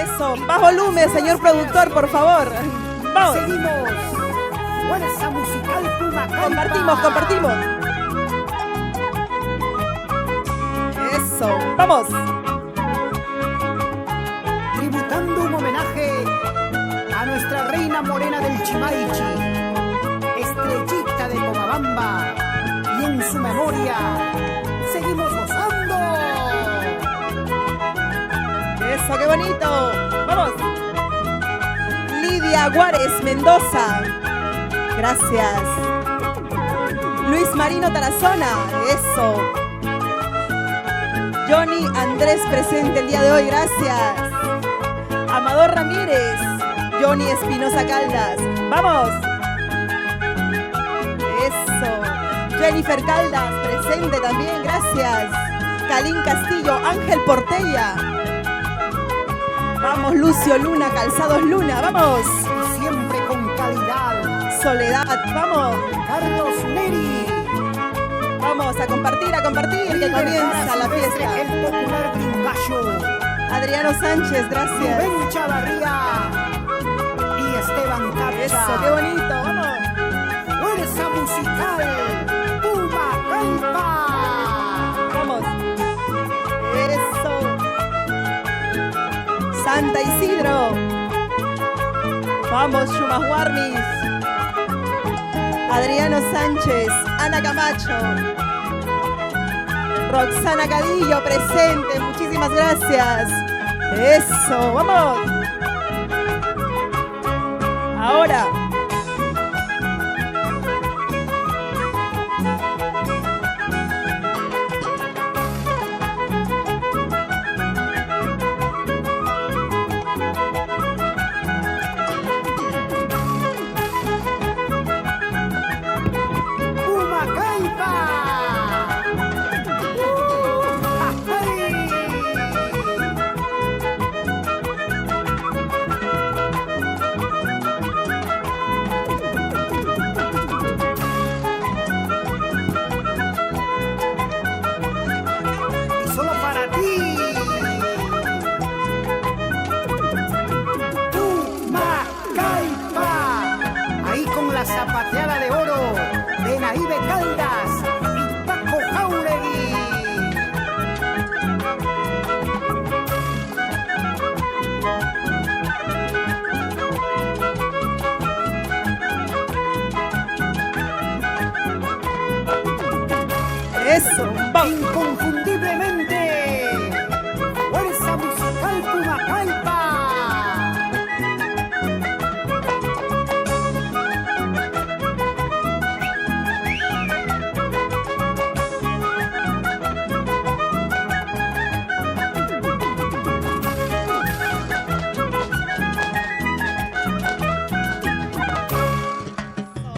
Eso, más volumen, señor productor, por favor. Vamos. Seguimos. Fuerza musical Pumacalpa. Compartimos. Eso, vamos. Tributando un homenaje a nuestra reina morena del Chimaichi, Estrellita de Pomabamba, y en su memoria seguimos gozando. Eso, qué bonito. Vamos. Lidia Juárez Mendoza. Gracias. Luis Marino Tarazona. Eso. Johnny Andrés presente el día de hoy. Gracias. Amador Ramírez. Johnny Espinosa Caldas. Vamos. Eso. Jennifer Caldas presente también. Gracias. Calín Castillo. Ángel Portella. Vamos, Lucio Luna, Calzados Luna, vamos. Siempre con calidad. Soledad, vamos. Carlos Neri. Vamos a compartir, que comienza la fiesta. El popular Gringallo. Adriano Sánchez, gracias. Rubén Chavarría y Esteban Capcha. Eso, qué bonito, vamos. Fuerza musical Pumacalpa. Vamos. Eso. Santa Isidro. Vamos, Shumas Warmis. Adriano Sánchez. Ana Camacho. Roxana Cadillo presente. Muchísimas gracias. Eso, vamos. Ahora. Zapateada de oro de Naive Caldas y Paco Jauregui. Eso, vamos. Inconfundiblemente, fuerza musical Pumacalpa.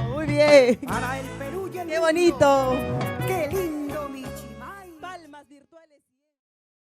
Muy bien. Para el Perú y el Qué mundo. bonito. Qué lindo.